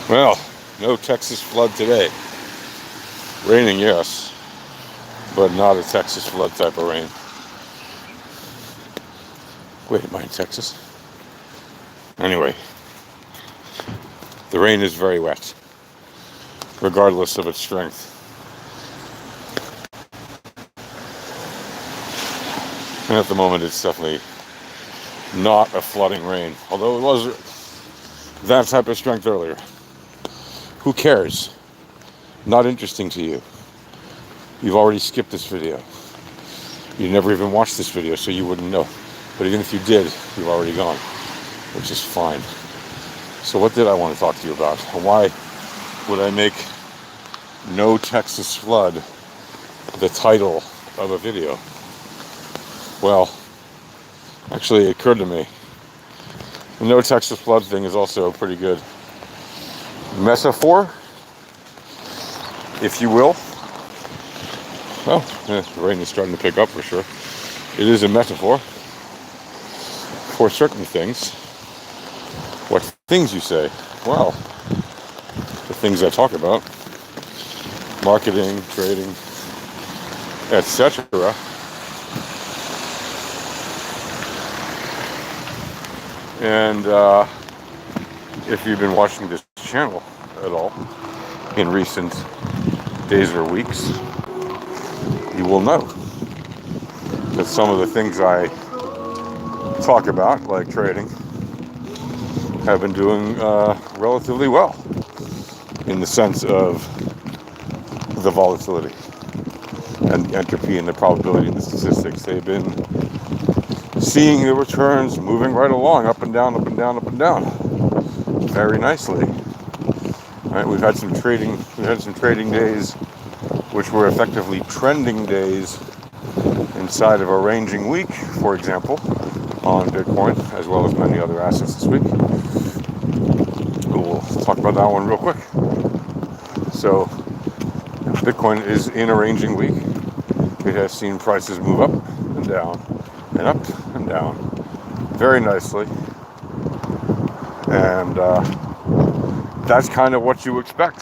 Well, no Texas flood today. Raining, yes, but not a Texas flood type of rain. Wait, am I in Texas? Anyway, the rain is very wet, regardless of its strength. And at the moment, it's definitely not a flooding rain, although it was that type of strength earlier. Who cares? Not interesting to you. You've already skipped this video. You never even watched this video, so you wouldn't know. But even if you did, you've already gone, which is fine. So what did I want to talk to you about? And why would I make No Texas Flood the title of a video? Well, actually it occurred to me, the No Texas Flood thing is also a pretty good metaphor, if you will. Well, the rain is starting to pick up for sure. It is a metaphor for certain things. What things, you say? Well, the things I talk about, marketing, trading, etc. And if you've been watching this channel at all in recent days or weeks, you will know that some of the things I talk about, like trading, have been doing relatively well in the sense of the volatility and the entropy and the probability and the statistics. They've been seeing the returns moving right along, up and down, up and down, up and down, very nicely. All right, we've had some trading days which were effectively trending days inside of a ranging week, for example, on Bitcoin, as well as many other assets this week. We'll talk about that one real quick. So, Bitcoin is in a ranging week. It has seen prices move up and down, and up and down, very nicely. And that's kind of what you expect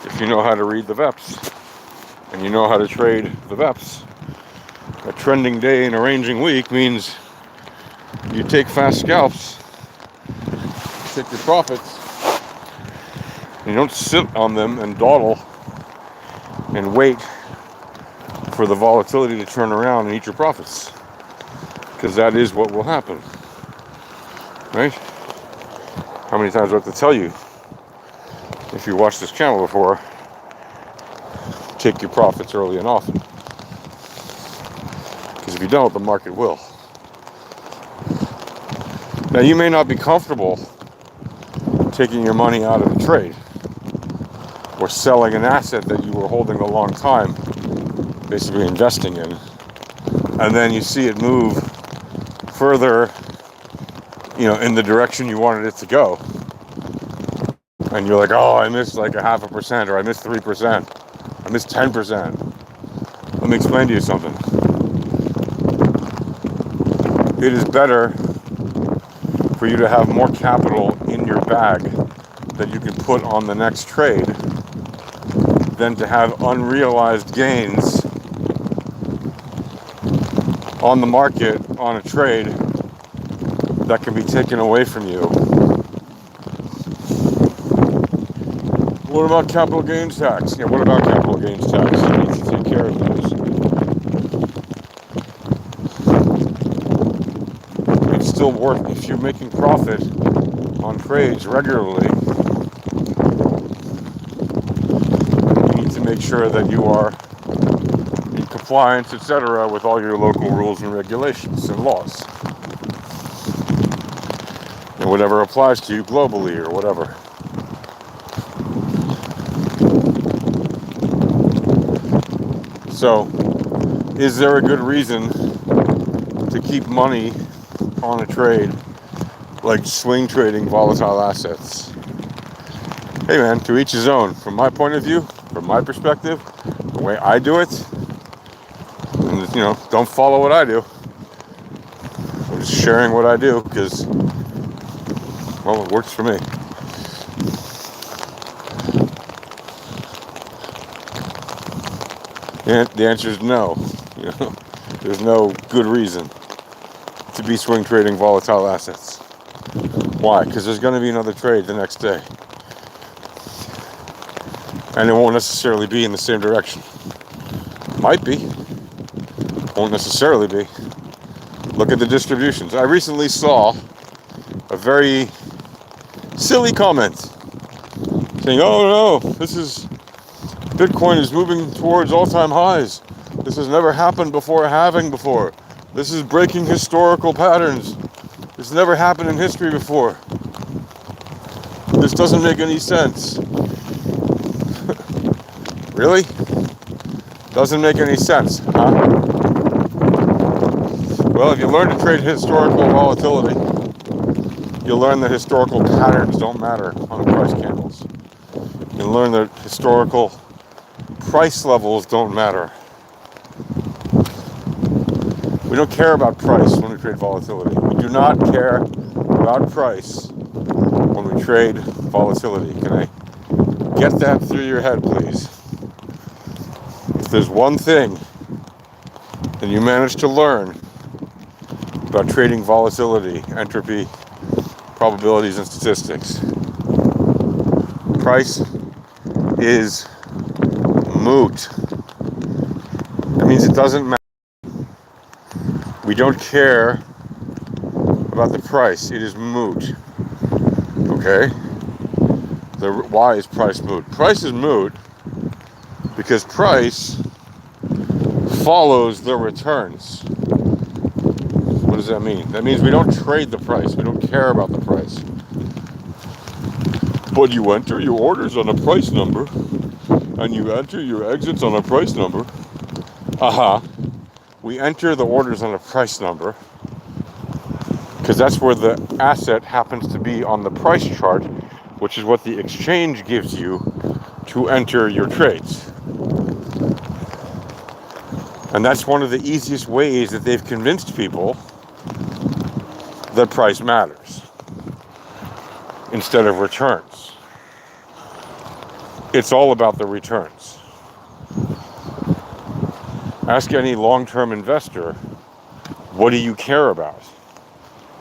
if you know how to read the VEPs and you know how to trade the VEPs. A trending day in a ranging week means you take fast scalps, take your profits, and you don't sit on them and dawdle and wait for the volatility to turn around and eat your profits, because that is what will happen, right? How many times do I have to tell you, if you watched this channel before, take your profits early and often, because if you don't, the market will. Now, you may not be comfortable taking your money out of a trade or selling an asset that you were holding a long time, basically investing in, and then you see it move further, in the direction you wanted it to go, and you're like, oh, I missed like 0.5%, or I missed 3%, I missed 10%. Let me explain to you something. It is better for you to have more capital in your bag that you can put on the next trade than to have unrealized gains on the market on a trade that can be taken away from you. What about capital gains tax? Yeah, what about capital gains tax? You need to take care of those. It's still worth, if you're making profit on trades regularly, you need to make sure that you are in compliance, etc., with all your local rules and regulations and laws, and whatever applies to you globally or whatever. So, is there a good reason to keep money on a trade like swing trading volatile assets? Hey man, to each his own. From my point of view, from my perspective, the way I do it, and don't follow what I do. I'm just sharing what I do because, well, it works for me. And the answer is no. There's no good reason to be swing trading volatile assets. Why? Because there's going to be another trade the next day. And it won't necessarily be in the same direction. Might be. Won't necessarily be. Look at the distributions. I recently saw a very silly comment saying, oh no, Bitcoin is moving towards all-time highs. This has never happened before, before. This is breaking historical patterns. This never happened in history before. This doesn't make any sense. Really? Doesn't make any sense, huh? Well, if you learn to trade historical volatility, you'll learn that historical patterns don't matter on the price candles. You'll learn that historical price levels don't matter. We don't care about price when we trade volatility. We do not care about price when we trade volatility. Can I get that through your head, please? If there's one thing that you manage to learn about trading volatility, entropy, probabilities, and statistics, price is moot. That means it doesn't matter. We don't care about the price. It is moot. Okay? Why is price moot? Price is moot because price follows the returns. What does that mean? That means we don't trade the price. We don't care about the price. But you enter your orders on a price number, and you enter your exits on a price number. We enter the orders on a price number because that's where the asset happens to be on the price chart, which is what the exchange gives you to enter your trades. And that's one of the easiest ways that they've convinced people that price matters instead of returns. It's all about the returns. Ask any long-term investor, what do you care about?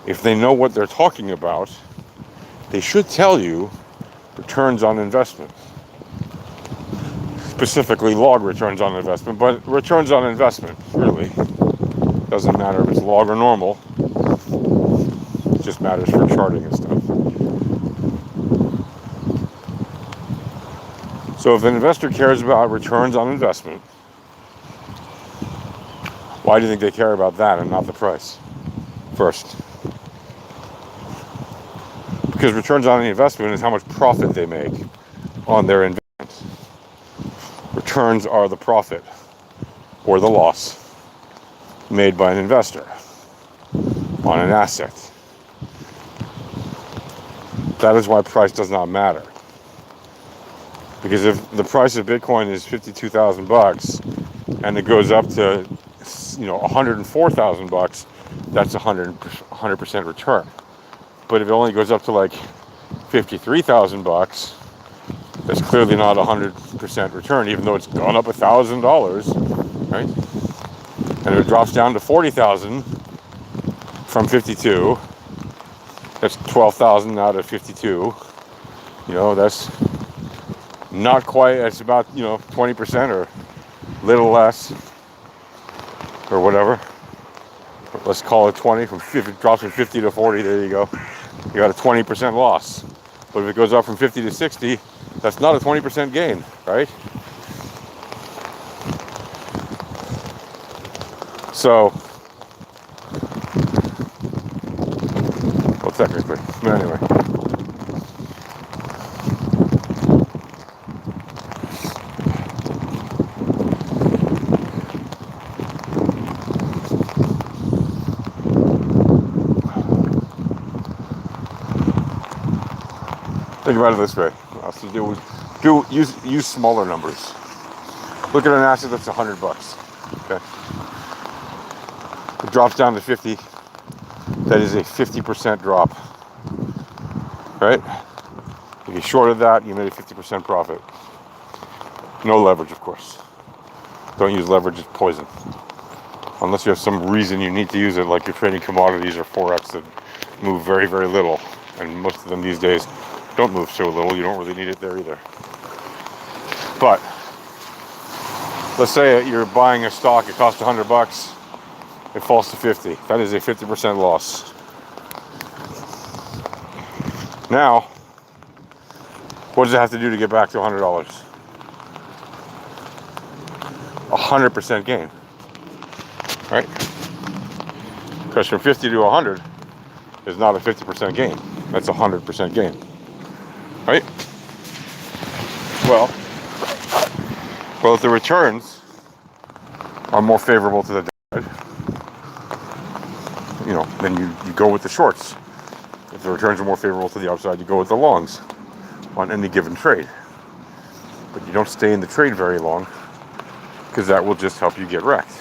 If they know what they're talking about, they should tell you returns on investment. Specifically log returns on investment, but returns on investment, really. Doesn't matter if it's log or normal. It just matters for charting and stuff. So if an investor cares about returns on investment, why do you think they care about that and not the price first? Because returns on the investment is how much profit they make on their investment. Returns are the profit or the loss made by an investor on an asset. That is why price does not matter. Because if the price of Bitcoin is $52,000 and it goes up to $104,000, that's 100% return. But if it only goes up to like $53,000, that's clearly not 100% return, even though it's gone up $1,000, right? And if it drops down to 40,000 from 52, that's 12,000 out of 52. That's not quite. That's about 20% or little less, or whatever. Let's call it 20. If it drops from 50 to 40, there you go. You got a 20% loss. But if it goes up from 50 to 60, that's not a 20% gain, right? So, well, technically, but anyway. Think about it this way. Use smaller numbers. Look at an asset that's $100. Okay. It drops down to 50. That is a 50% drop. Right? If you shorted that, you made a 50% profit. No leverage, of course. Don't use leverage, it's poison. Unless you have some reason you need to use it, like you're trading commodities or Forex that move very, very little. And most of them these days don't move so little, you don't really need it there either. But let's say you're buying a stock, it costs $100, it falls to 50. That is a 50% loss. Now, what does it have to do to get back to $100? 100% gain, right? Because from 50 to 100 is not a 50% gain. That's a 100% gain, right? Well, if the returns are more favorable to the downside, then you go with the shorts. If the returns are more favorable to the upside, you go with the longs on any given trade. But you don't stay in the trade very long, because that will just help you get wrecked.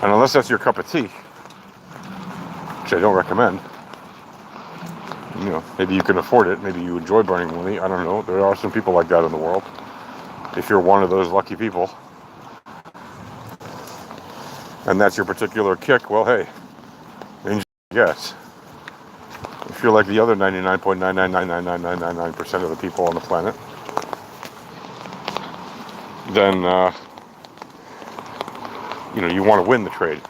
And unless that's your cup of tea, which I don't recommend, maybe you can afford it, maybe you enjoy burning money, I don't know, there are some people like that in the world. If you're one of those lucky people, and that's your particular kick, well, hey, enjoy, yes. If you're like the other 99.9999999% of the people on the planet, then you want to win the trade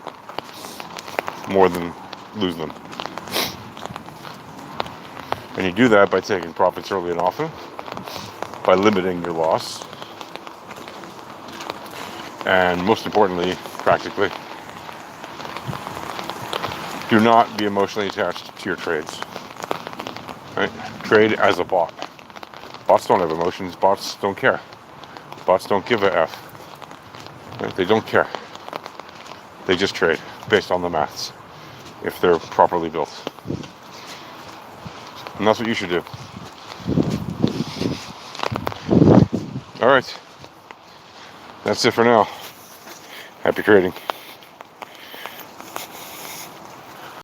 more than lose them. And you do that by taking profits early and often, by limiting your loss, and most importantly, practically, do not be emotionally attached to your trades. Right? Trade as a bot. Bots don't have emotions. Bots don't care. Bots don't give a F. Right? They don't care. They just trade based on the maths, if they're properly built. And that's what you should do. All right. That's it for now. Happy trading.